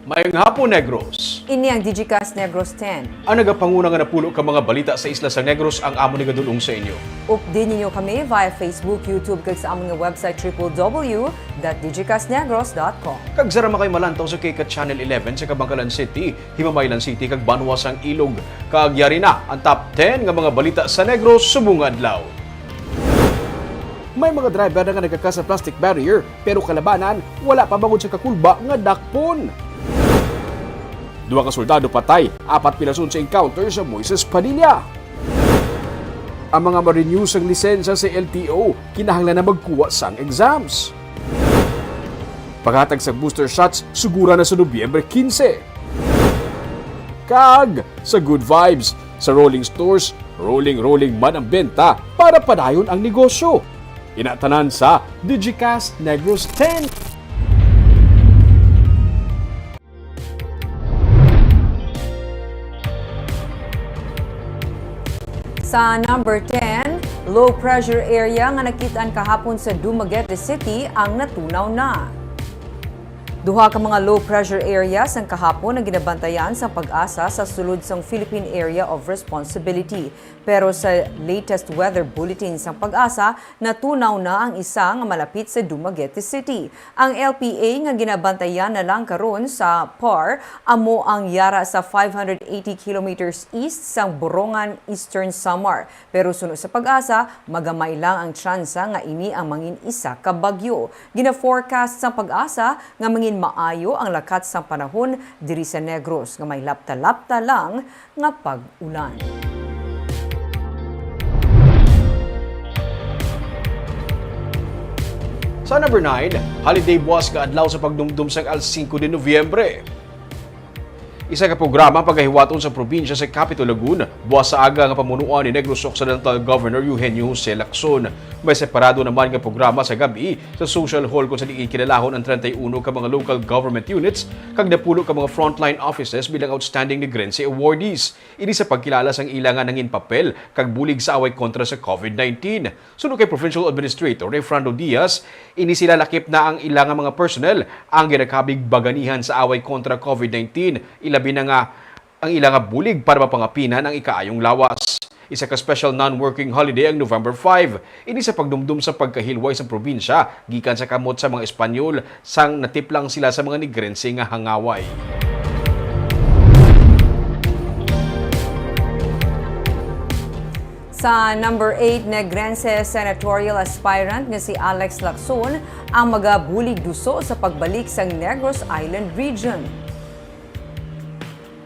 Mayong hapon, Negros. Ini ang Digicast Negros X. Ang nagapanguna nga napulo ka mga balita sa isla sa Negros ang amo ni gadulong sa inyo. Update ninyo kami via Facebook, YouTube, kag sa among website www.digicastnegros.com. Kag sarama kay malantaw sa Kika Channel 11 sa Kabangkalan City, Himamaylan City, kag Banwasang Ilog. Kag yari na ang top 10 nga mga balita sa Negros subong adlaw. May mga driver na nga nagkaka sa plastic barrier, pero kalabanan, wala pa bangod sa kakulba nga dakpon. Duha ka soldado patay, 4 pirason sa encounter sa Moises Padilla. Ang mga ma-renew sang lisensya sa LTO, kinahanglan na magkuha sang exams. Paghatag sa booster shots, sugura na sa Nobyembre 15. Kag, sa good vibes, sa rolling stores, rolling man ang benta para padayon ang negosyo. Inatanan sa Digicast Negros X. Sa number 10, low pressure area nga nakitaan kahapon sa Dumaguete City ang natunaw na. Duha ka mga low pressure areas ang kahapon na ginabantayan sa pag-asa sa sulod sang Philippine Area of Responsibility. Pero sa latest weather bulletin sang pag-asa, natunaw na ang isa nga malapit sa Dumaguete City. Ang LPA nga ginabantayan na lang karon sa PAR amo ang yara sa 580 kilometers east sang Borongan, Eastern Samar. Pero sunod sa pag-asa, magamay lang ang tsansa nga ini ang mangin isa ka bagyo. Gina-forecast sang pag-asa nga mangin maayo ang lakat sang panahon diri sa Negros nga may lapta-lapta lang nga pag-ulan. Sa number 9, holiday buwas ka adlaw sa pagdumdum sang alas 5 de Nobyembre. Isa ka programa pagkahiwaton sa probinsya sa Capital Lagun, buwas sa aga nga pamunuan ni Negros Occidental Governor Eugenio Jose Lacson. May separado naman nga programa sa gabi sa social hall kung sa diin kinalahon ang 31 ka mga local government units kag napulo ka mga frontline offices bilang outstanding Negrense awardees. Ini sa pagkilala sang ilangan nangin papel kag bulig sa away kontra sa COVID-19. Sunod kay Provincial Administrator Refrando Diaz, ini sila lakip na ang ilangan mga personnel ang ginakabig baganihan sa away kontra COVID-19. Ilabi na nga ang ilang bulig para mapangapinan ang ikaayong lawas. Isa ka special non-working holiday ang November 5. Ini sa pagdumdum sa pagkahilway sa probinsya, gikan sa kamot sa mga Espanyol, sang natiplang sila sa mga Negrense nga hangaway. Sa number 8, Negrense senatorial aspirant nga si Alex Lacson ang magabulig duso sa pagbalik sa Negros Island region.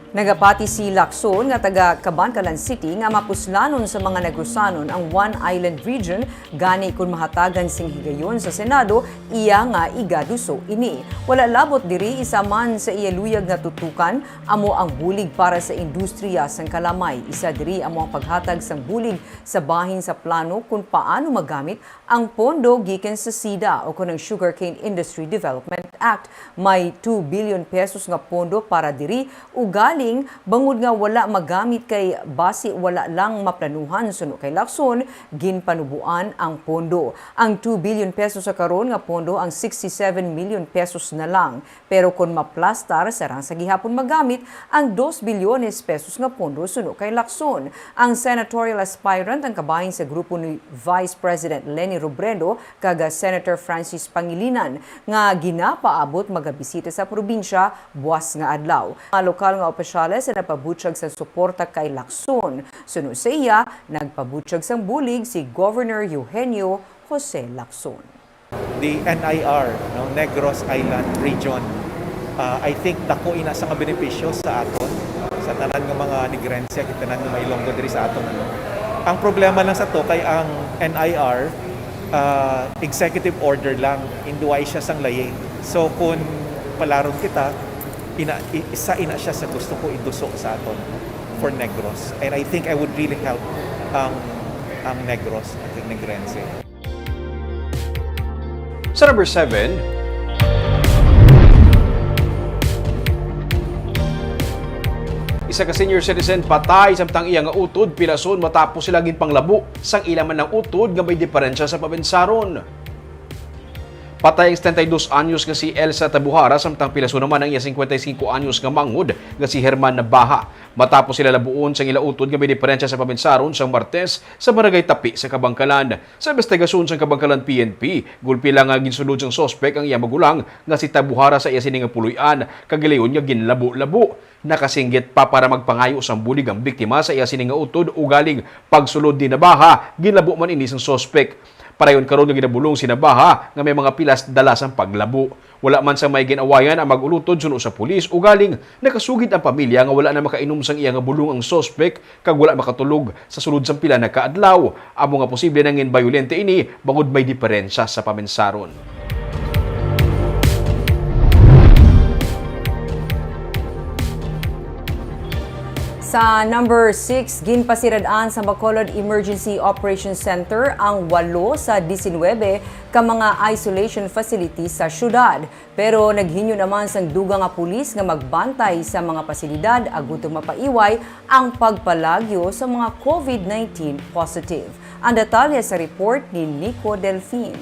Nagapati si Lacson nga taga Kabangkalan City nga mapuslanon sa mga Negrosanon ang One Island region gani kun mahatagan sing higayon sa Senado iya nga igaduso ini. Wala labot diri isa man sa iya luyag nga tutukan amo ang bulig para sa industriya sang kalamay. Isa diri amo ang paghatag sang bulig sa bahin sa plano kung paano magamit ang pondo gikan sa SIDA o kunang Sugarcane Industry Development Act. May 2 billion pesos nga pondo para diri ugali bangod nga wala magamit kay basi wala lang maplanuhan suno kay Lacson ginpanubuan ang pondo. Ang 2 billion pesos sa karon nga pondo ang 67 million pesos na lang. Pero kung maplastar sarang sa gihapon magamit ang 2 bilyones pesos nga pondo suno kay Lacson. Ang senatorial aspirant ang kabahin sa grupo ni Vice President Leni Robredo kaga Senator Francis Pangilinan nga ginapaabot magabisita sa probinsya buwas nga adlaw. Ang lokal nga opisyales na napabutyag sa suporta kay Lacson. Sunod sa iya, nagpabutyag sang bulig si Governor Eugenio Jose Lacson. The NIR, Negros Island Region, I think dako ina sa mga benepisyo sa aton, sa tanan ng mga Negrense, tanan ng Ilonggo diri sa aton. Ang problema lang sa to kay ang NIR, executive order lang, induay siya sang laye. So kung palaron kita, isa siya sa gusto ko iduso sa aton for Negros. And I think I would really help ang Negros at ang Negrense. Sa number 7, isa ka senior citizen patay samtang iya nga utod pilason matapos sila ginpanglabo sang ilaman ng utod nga may diferensya sa pabensaron. Patay ang 72 anyos nga si Elsa Tabuhara samtang pilaso naman ang iya 55 anyos nga manghod nga si Herman Nabaha. Matapos sila labuon sa ilautod nga may diferensya sa paminsaron sa Martes sa Barangay Tapi sa Kabangkalan. Sa investigasyon sa Kabangkalan PNP, gulpi lang nga ginsulod sang sospek ang iya magulang nga si Tabuhara sa iya sining nga puluyan kagilayon nga ginlabo-labo. Nakasinggit pa para magpangayo sang bulig ang biktima sa iya sining nga utod ugaling pagsulod ni Nabaha, ginlabo man ini sang sospek. Parayon karon nga ginabulong si Nabaha nga may mga pilas dala sang paglabo. Wala man sa may ginawayan ang magulutod suno sa pulis ugaling nakasugid ang pamilya nga wala na makainom sang iya nga bulong ang sospek kag wala makatulog sa sulod sang pila na kaadlaw. Amo nga posible nangin bayolente ini bangod may diferensya sa paminsaron. Sa number 6, ginpasiradaan sa Bacolod Emergency Operations Center ang 8 sa 19 ka mga isolation facilities sa syudad. Pero naghinyo naman sang duga nga pulis nga magbantay sa mga pasilidad agutong mapaiway ang pagpalagyo sa mga COVID-19 positive. Ang detalye sa report ni Nico Delfin.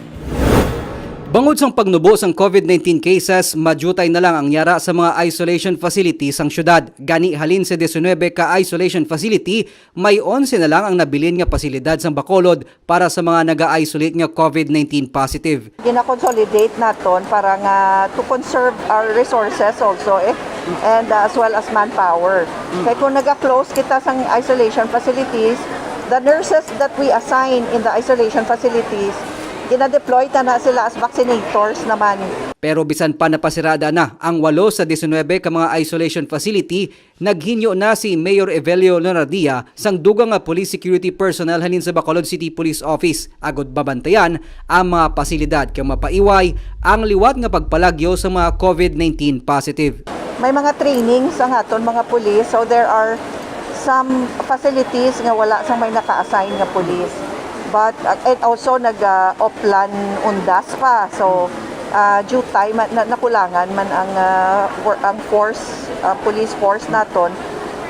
Bangod sang pagnubo sang COVID-19 cases, madyutay na lang ang yara sa mga isolation facilities sang syudad. Gani halin sa 19 ka isolation facility, may 11 na lang ang nabilin nga pasilidad sang Bacolod para sa mga naga-isolate nga COVID-19 positive. Gina-consolidate naton para nga to conserve our resources also and as well as manpower. Kaya kung naga-close kita sang isolation facilities, the nurses that we assign in the isolation facilities gina-deploy na sila as vaccinators naman. Pero bisan pa napasirada na ang 8 sa 19 ka mga isolation facility, naghinyo na si Mayor Evelio Leonardia sang dugang nga police security personnel halin sa Bacolod City Police Office agod babantayan ang mga pasilidad kay mapaiway ang liwat nga pagpalagyo sa mga COVID-19 positive. May mga trainings ang aton mga police, so there are some facilities nga wala sang may naka-assign nga police. But and also nag-oplan undas pa, so due time nakulangan man ang force police force naton.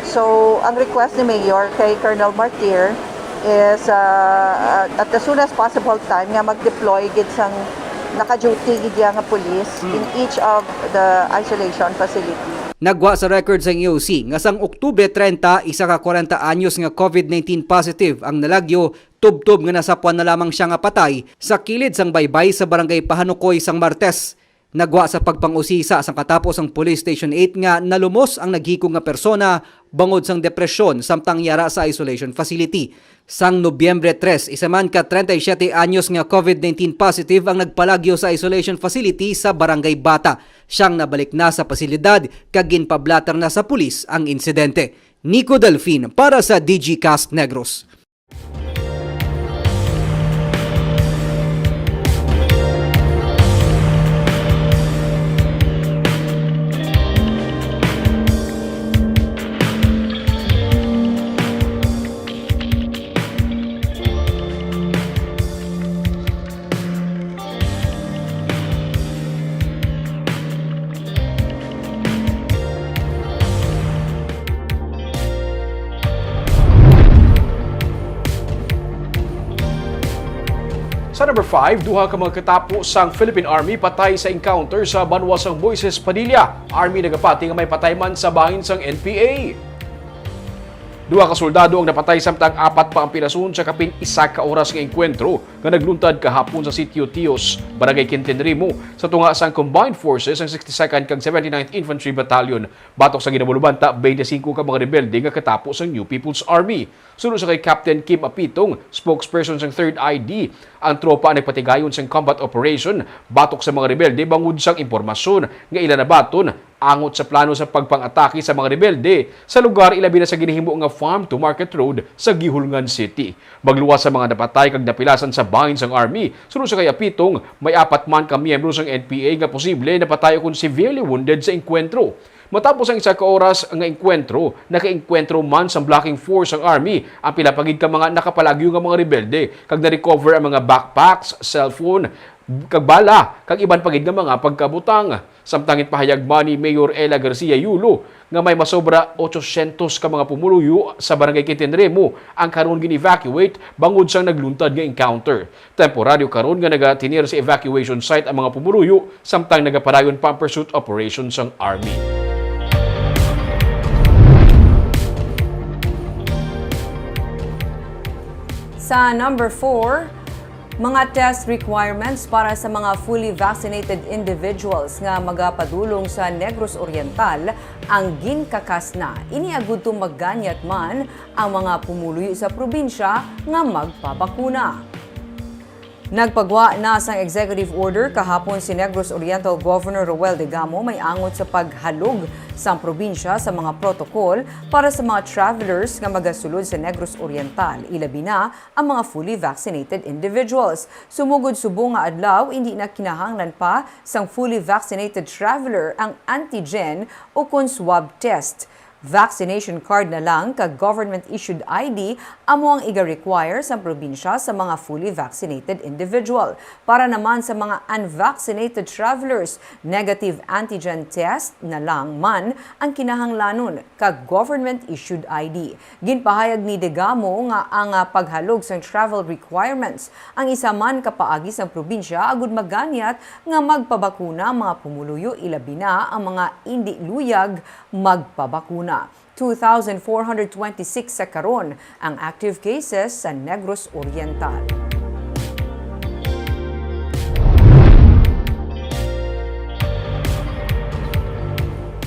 So ang request ni Mayor kay Colonel Martir is at the soon as possible time nga mag-deploy gid sang naka-duty gid nga police in each of the isolation facility. Nagwa sa record sa EOC nga sang Oktubre 30, isa ka 40 anyos nga COVID-19 positive ang nalagyo tubtob nga nasapuan na lamang siya nga patay sa kilid sang baybay sa barangay Pahanukoy sang Martes. Nagwa sa pagpangusisa sang katapos ang Police Station 8 nga nalumos ang naghikog nga persona bangod sang depresyon samtang yara sa isolation facility. Sang Nobyembre 3, isa man ka 37 anyos nga COVID-19 positive ang nagpalagyo sa isolation facility sa Barangay Bata. Siyang nabalik na sa pasilidad kag ginpablatter na sa pulis ang insidente. Nico Delfin para sa Digicast Negros. Sa number 5, duha ka mga katapo sang Philippine Army patay sa encounter sa Banwasang Moises Padilla. Army nagapati nga may patay man sa bahin sang NPA. Duha ka soldado ang napatay samtang 4 pa ang pinasun sa kapin 1 ka oras nga enkwentro nga nagluntad kahapon sa Sitio Tios, Barangay Quintinrimo sa tunga sang Combined Forces ang 62nd kag 79th Infantry Battalion. Batok sa ginabulubanta 25 ka mga rebelde nga katapo sang New People's Army. Sunod sa kay Captain Kim Apitong, spokesperson sang 3rd ID, ang tropa nagpatigayon sang combat operation batok sa mga rebelde bangod sang impormasyon nga ilan na baton angot sa plano sa pagpang-atake sa mga rebelde sa lugar ilabi na sa ginihimo nga Farm to Market Road sa Gihulngan City. Magluwas sa mga napatay kag napilasan sa bahin sang army. Sunod sa kay Apitong, may 4 man ka miyembro sang NPA nga posible napatay kon severely wounded sa enkwentro. Matapos ang 1 ka oras nga enkwentro, naka-enkwentro man sa blocking force ang army ang pilapagid ka mga nakapalagyo nga mga rebelde kag na-recover ang mga backpacks, cellphone, kag bala, kag iban pagid nga mga pagkabutang. Samtangin pahayag man ni Mayor Ella Garcia Yulo nga may masobra 800 ka mga pumuluyo sa barangay Quintinremo ang karon gin-evacuate bangod sang nagluntad nga encounter. Temporaryo karon nga nagatinir sa evacuation site ang mga pumuluyo samtang nagapadayon pa ang pursuit operation sang Army. Sa number 4, mga test requirements para sa mga fully vaccinated individuals nga magapadulong sa Negros Oriental ang ginkakas na. Iniagud tong magganyat man ang mga pumuluyo sa probinsya nga magpabakuna. Nagpagwa na sang executive order kahapon si Negros Oriental Governor Roel Degamo may angot sa paghalog sa probinsya sa mga protokol para sa mga travelers nga magasulod sa Negros Oriental, ilabi na ang mga fully vaccinated individuals. Sumugod subong nga adlaw, hindi na kinahanglan pa sang fully vaccinated traveler ang antigen o kun swab test. Vaccination card na lang kag government-issued ID amo ang iga-require sa probinsya sa mga fully vaccinated individual. Para naman sa mga unvaccinated travelers, negative antigen test na lang man ang kinahanglanon kag government-issued ID. Ginpahayag ni Degamo nga ang paghalog sa travel requirements ang isa man kapaagi sa probinsya agud maganyat nga magpabakuna ang mga pumuluyo ilabi na ang mga indi luyag magpabakuna. 2,426 sa karon ang active cases sa Negros Oriental.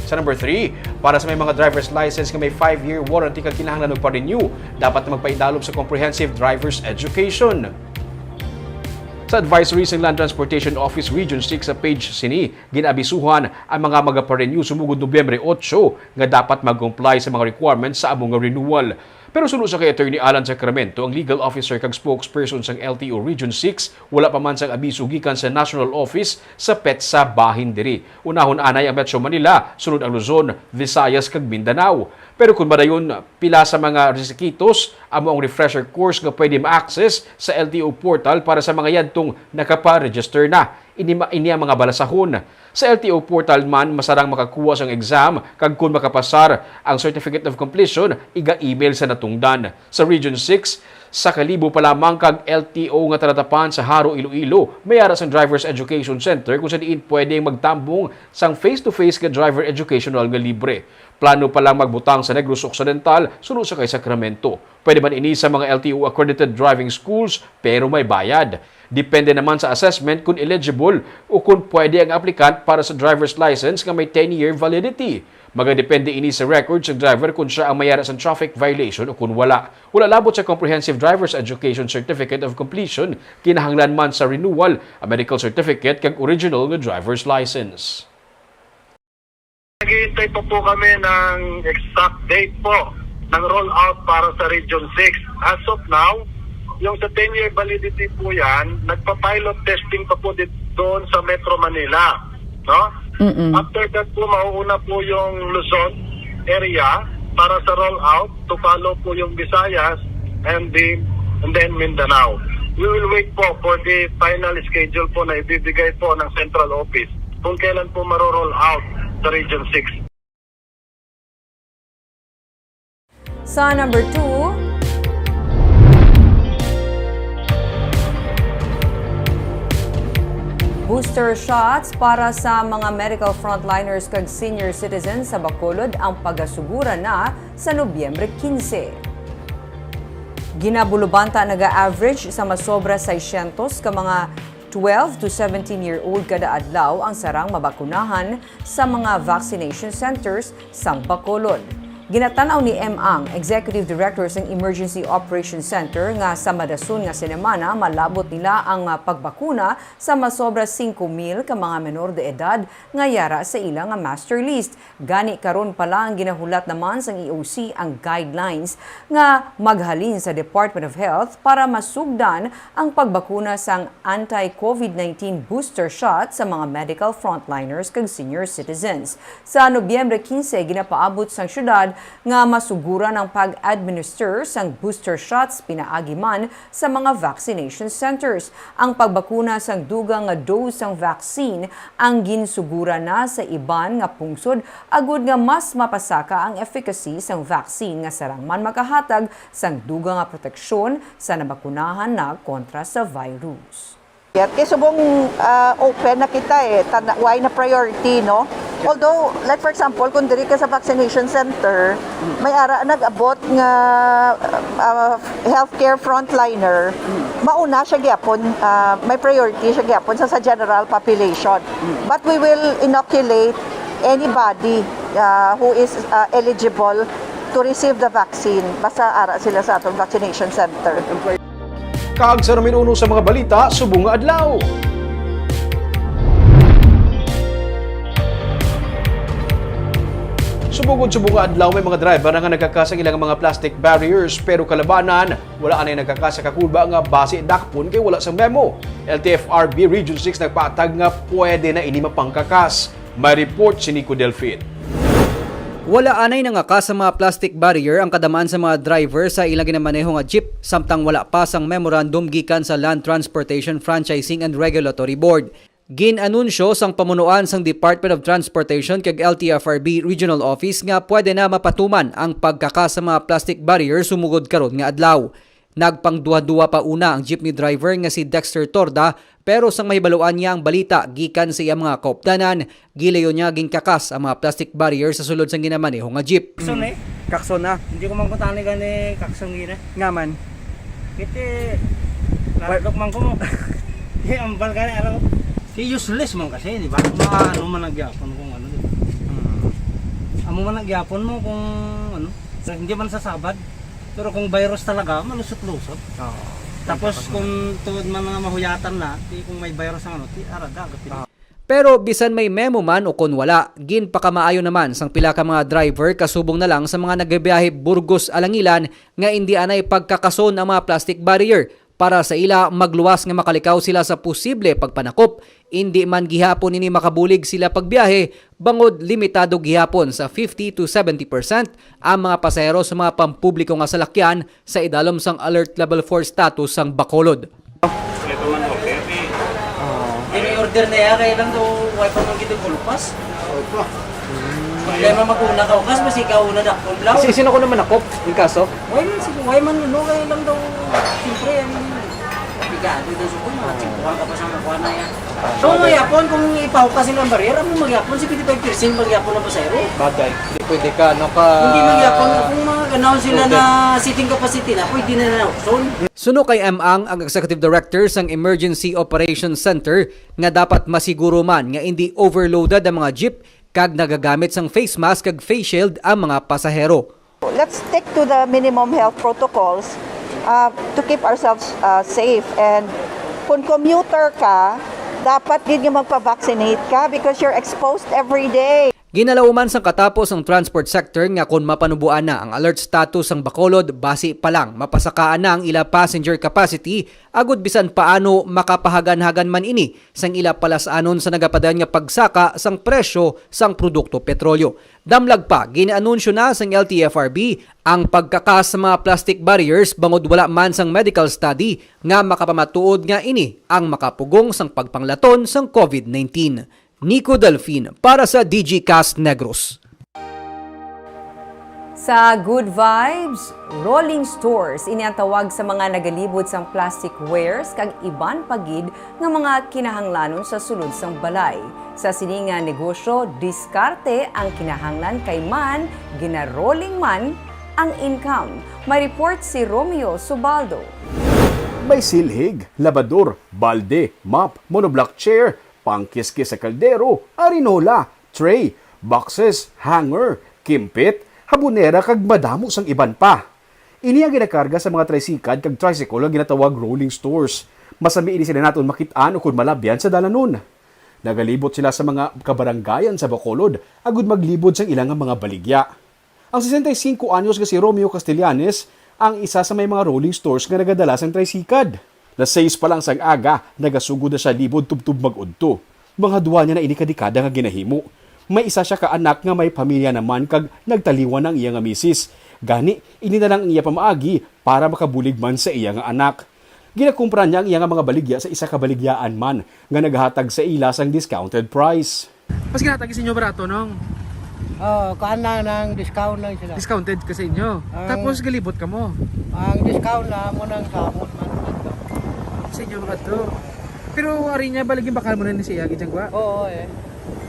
Sa number 3, para sa may mga driver's license nga may 5-year warranty kag kinahanglan og pa-renew, dapat na magpaidalom sa comprehensive driver's education. Sa advisory sa Land Transportation Office Region 6 sa page sini, ginabisuhan ang mga magaparenew sumugod Nobyembre 8 nga dapat mag-comply sa mga requirements sa among renewal. Pero sunod sa kay Attorney Alan Sacramento, ang legal officer kag spokesperson sa LTO Region 6, wala pa man sang abiso gikan sa National Office sa PETSA bahin diri. Unahon anay ang Metro Manila, sunod ang Luzon, Visayas kag Mindanao. Pero kung madayon pila sa mga requisitos, amo ang refresher course nga pwede ma-access sa LTO portal para sa mga yadtong nakapa-register na. Ini ang mga balasahon. Sa LTO portal man, masarang makakuha sang exam kag kung makapasar ang Certificate of Completion, iga-email sa natungdan. Sa Region 6, sa Kalibo pa lamang kag LTO nga talatapan sa Haro, Iloilo, may ara sang Driver's Education Center kung sa diin pwedeng magtambong sang face-to-face nga driver educational nga libre. Plano pa lang magbutang sa Negros Occidental, sunod sa kay Sacramento. Pwede man ini sa mga LTO accredited driving schools pero may bayad. Depende naman sa assessment kung eligible o kung pwede ang aplikant para sa driver's license nga may 10-year validity. Magadepende ini sa record sa driver kung siya ang mayara sa traffic violation o kung wala. Wala labot sa Comprehensive Driver's Education Certificate of Completion, kinahanglan man sa renewal, a medical certificate kag original nga driver's license. Naghihintay pa po kami ng exact date po ng rollout para sa Region 6. As of now, yung sa 10-year validity po yan, nagpa-pilot testing pa po doon sa Metro Manila. No? After that po, mauuna po yung Luzon area para sa rollout to follow po yung Visayas and then Mindanao. We will wait po for the final schedule po na ibibigay po ng Central Office kung kailan po maro-roll out sa Region 6. Sa number 2, booster shots para sa mga medical frontliners kag senior citizens sa Bacolod ang pagasugura na sa Nobyembre 15. Ginabulubanta naga-average sa masobra 600 ka mga 12 to 17-year-old kada adlaw ang sarang mabakunahan sa mga vaccination centers sa Bacolod. Ginatanaw ni Ang, Executive Director ng Emergency Operations Center nga sa madason nga sinemana malabot nila ang pagbakuna sa masobra 5,000 ka mga menor de edad nga yara sa ilang master list. Gani karon pa lang ginahulat naman sa EOC ang guidelines nga maghalin sa Department of Health para masugdan ang pagbakuna sang anti-COVID-19 booster shot sa mga medical frontliners kag senior citizens. Sa Nobyembre 15 ginapaabot sang syudad nga masugura ng pag-administer sang booster shots pinaagi man sa mga vaccination centers. Ang pagbakuna sang dugang nga dose sang vaccine ang ginsugura na sa iban nga pungsod agud nga mas mapasaka ang efficacy sang vaccine nga sarang man makahatag sang dugang nga proteksyon sa nabakunahan na kontra sa virus. Kaya subong open na kita why na priority, no? Although, like for example, kung diri ka sa vaccination center, may ara nag-abot nga healthcare frontliner, mauna siya gyapon, may priority siya gyapon sa general population. But we will inoculate anybody who is eligible to receive the vaccine basta ara sila sa atong vaccination center. Kaag sa namin uno sa mga balita, subong nga adlaw. Subong nga adlaw may mga driver nga nagkakasang ilang mga plastic barriers pero kalabanan, wala anay nagkakasa kakulba nga base dakpon kay wala sa memo. LTFRB Region 6 nagpatag nga pwede na ini mapangkakas. May report si Nico Delfin. Wala anay nangakas sa mga plastic barrier ang kadamaan sa mga driver sa ilang ginamaneho nga jeep samtang wala pa sang memorandum gikan sa Land Transportation Franchising and Regulatory Board. Ginanunsyo sang pamunuan sang Department of Transportation kag LTFRB Regional Office nga pwede na mapatuman ang pagkakas sa mga plastic barrier sumugod karon nga adlaw. Nagpangduha-duha pa una ang jeepney driver nga si Dexter Torda pero sang mahibaluan niya ang balita gikan sa iyang mga kaupdanan, gilayon niya ginkakas ang mga plastic barrier sa sulod sang ginamaneho nga jeep. Kakson Kakson na. Hindi ko mangkutani gani kakson gina. Ngaman. Kiti laradok man ko mo. Di ambal gani alam ko. Si useless man kasi, di ba? Ano man nagyapon kung ano, di ba? Amo man nagyapon mo kung ano, hindi man sasabad. Pero kung virus talaga, malusot-lusot. Tapos kung tuod man mga mahuyatan na, di kung may virus ang ano, di araga agad. Pero bisan may memo man o kung wala, ginpakamaayo naman sang pila ka mga driver kasubong na lang sa mga nagabiyahe Burgos Alangilan nga hindi anay pagkakason ang mga plastic barrier para sa ila magluwas nga makalikaw sila sa posible pagpanakop. Hindi man gihapon ini makabulig sila pagbiyahe, bangod limitado gihapon sa 50 to 70% ang mga pasahero sa mga pampubliko nga salakyan sa idalom sang Alert Level 4 status sang Bacolod. Ini-order na yan, kaya lang daw wifi mo gito kulpas. Problema maguna ka ukas, mas ikaw na dakon lang. Sino ko naman nakop, yung kaso? Why man ano, kaya lang daw, siyempre, bigado daw suko, matsikuhan ka pa sa makuha na yan. So, magyapon, kung ipahukasin ng barriera, mo magyapon, si 55% magyapon ng pasayro. Bagay, hindi pwede ka, Hindi magyapon, kung mga ganaon sila na seating capacity na, pwede na na-option. Suno kay Ang Executive Director sang Emergency Operations Center nga dapat masiguro man nga hindi overloaded ang mga jeep kag nagagamit sang face mask kag face shield ang mga pasahero. Let's stick to the minimum health protocols to keep ourselves safe. And kung commuter ka, dapat din nga magpa-vaccinate ka because you're exposed every day. Ginalauman sang katapos ang transport sector nga kung mapanubuan na ang alert status sang Bacolod, base pa lang mapasakaan na ang ila passenger capacity, agud bisan paano makapahagan-hagan man ini sang ila palasanon sa nagapadan nga pagsaka sang presyo sang produkto petrolyo. Damlag pa, ginaanunsyo na sang LTFRB ang pagkakas sa mga plastic barriers bangod wala man sang medical study nga makapamatuod nga ini ang makapugong sang pagpanglaton sang COVID-19. Nico Delfin para sa Digicast Negros. Sa Good Vibes, rolling stores ini ang tawag sa mga nagalibot sang plastic wares kag iban pagid nga mga kinahanglanon sa sulod sang balay. Sa sini nga negosyo, diskarte ang kinahanglan kay man, ginarolling man ang income. May report si Romeo Subaldo. May silhig, labador, balde, mop, monoblock chair, pangkiskis sa kaldero, arinola, tray, boxes, hanger, kimpit, habunera kag madamo sang iban pa. Ini ang ginakarga sa mga tricycad kag tricycle ang ginatawag rolling stores. Masami ini sila naton makitaan o kung malabyan sa dalanon. Nagalibot sila sa mga kabaranggayan sa Bacolod agud maglibot sang ilang mga baligya. Ang 65 anyos nga si Romeo Castellanes ang isa sa may mga rolling stores nga nagadala sang tricycad. Las 6 pa lang sang aga, nagasugod na siya libod tubtub mag-udto. Mga duwa niya na inikadikada nga ginahimo. May isa siya ka anak nga may pamilya naman kag nagtaliwan ang iya nga misis. Gani, ini na lang ang iya pamaagi para makabulig man sa iya nga anak. Ginakumpra niya ang iya nga mga baligya sa isa ka baligyaan man nga naghatag sa ila sang discounted price. Mas ginatagi sa inyo barato nung Kuhaan na ng discount lang sila. discounted ka sa inyo. Tapos galibot ka mo. Ang discount na mo ng samot man. Sa inyo mga to. Pero ari niya baliging bakal mo na ni siya gidyan kwa. Oo eh.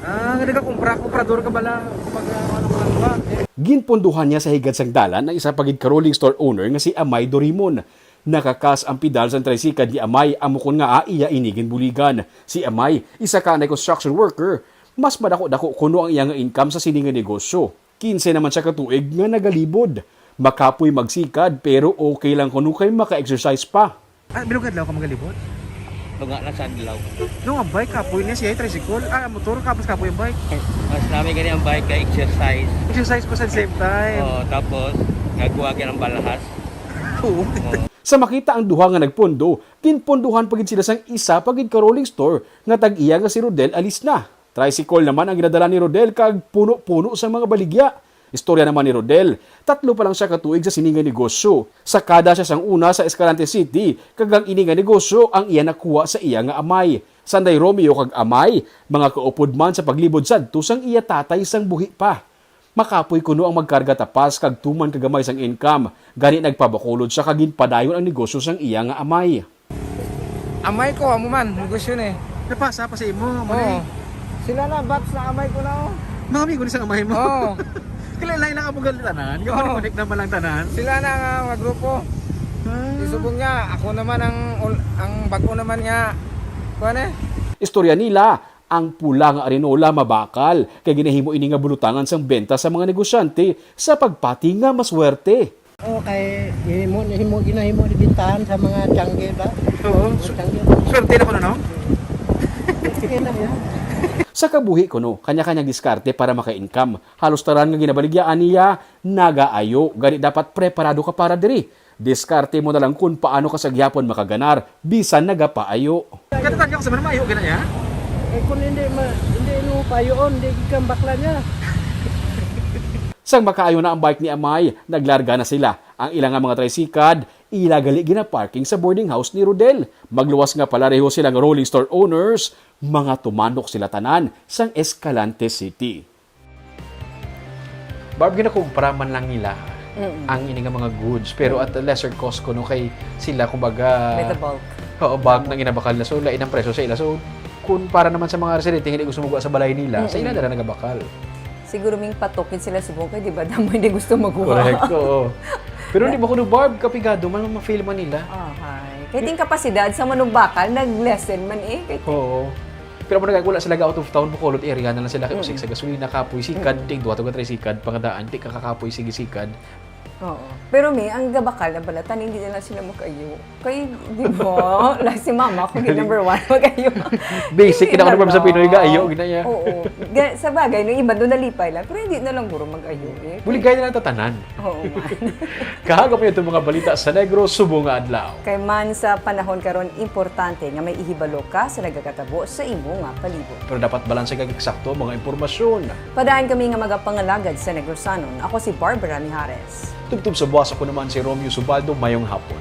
Nagka-comprador ka bala pag ano ka lang ba? Ginpunduhan niya sa higad sang dalan ng isa pagid ka rolling store owner nga si Amay Dorimon. Nakakas ang pidal sa tricycle ni Amay amukon nga iya inigin buligan. Si Amay, isa ka na construction worker, mas madako-dako kuno ang iyang income sa sininga negosyo. 15 naman siya katuig nga nagalibod. Makapoy magsikad pero okay lang kuno kay maka-exercise pa. Bilugad lang ka magalibot. Lunga na sa dilaw. Nung ang bike kapoy niya siya tricycle, motor kapos kapoy ang bike. Mas namin ganyan ang bike kay exercise. Exercise pa sa same time. Tapos gagawa ka ng balahas. Sa makita ang duha nga nagpondo, ginponduhan pagid sila sang isa pagid ka rolling store nga tag-iya nga si Rodel alis na. Tricycle naman ang ginadala ni Rodel kag puno-puno sa mga baligya. Istorya naman ni Rodel, 3 pa lang siya katuig sa sininga negosyo. Sakada siya sang una sa Escalante City, kag ang ininga negosyo ang iya nakuha sa iya nga amay. Sanday Romeo kag Amay, mga kaupod man sa paglibod sadto sang iya tatay sang buhi pa. Makapoy kuno ang magkarga tapas kag tuman kagamay sang income. Gani nagpabakulod siya kag ginpadayon ang negosyo sang iya nga amay. Amay ko, amo man, negosyo ni. Napasa pa sa imo, mo Oo. Sila na, bats na amay ko na. Mga amigo ni sa amay mo. Oo. Kilala lang ako gal tanan. Yung Oo. connect naman lang tanan. Sila na nga mga grupo. Isubong niya, ako naman ang bago naman nga. Kuan eh? Istorya nila, ang pula nga arenola mabakal kay ginahimo ini nga bulutangan sang benta sa mga negosyante sa pagpati nga maswerte. Okay, ginahimo di bintahan sa mga tiyangge ba? Oo. Swerte na ko na no? Sige na yan. Sa kabuhi kuno, kanya-kanyang diskarte para maka-income. Halos taran nga ginabaligyaan niya, nagaayo. Gani dapat preparado ka para diri. Diskarte mo na lang kung paano ka sa gyapon makaganar, bisan nagapaayo. Katatan ka sa man mayo gina niya. Kung hindi mo payoon, hindi kang bakla niya. Sang makaayo na ang bike ni Amay, naglarga na sila. Ang ilang nga mga tricycad, ilagali gina-parking sa boarding house ni Rodel. Magluwas nga pala reho silang rolling store owners, mga tumanok sila tanan sang Escalante City. Barb, ginakumpara man lang nila ang ini nga mga goods, pero at a lesser cost kuno kay sila kumbaga With the bulk. oo, bulk nang inabakal na so lain ang presyo sa ila. So kung para naman sa mga residente hindi gusto magwa sa balay nila, sa ila na nagabakal. Siguro ming patokin sila subong kay di ba damo hindi gusto magwa. Correct, oo. Pero hindi ba kuno Barb, kapigado man ma-feel man nila. Okay. Kaya ting kapasidad sa manugbakal, nag-lessen man eh. Oo. Pero mo nagagula sila out of town, Bacolod area na lang sila kay usik sa gasolina, kapoy sikad, ting duwa to ka tricycad, pangadaan, ting kakakapoy sige sikad. Oo. Pero may ang gabakal na balatan, hindi na lang sila mag-ayo. Kaya, di ba? Like si mama, kung di number 1, mag-ayo. Basic, Hindi kinakuha na sa Pinoy, lang. gaayo, ginaya. Oo. Sa bagay, nung iba doon nalipay lang, pero hindi na lang buro mag-ayo eh. Buligay na lang tatanan. Oo man. Kahagap niyo itong mga balita sa Negros, subong nga adlaw. Kay man sa panahon karon importante nga may ihibalo ka sa nagakatabo sa imo nga palibot. Pero dapat balanse kag eksakto mga impormasyon. Padayon kami nga magapangalagad sa Negrosanon. Ako si Barbara Mijares. Tugtog sa buwas ako naman si Romeo Subaldo, mayong hapon.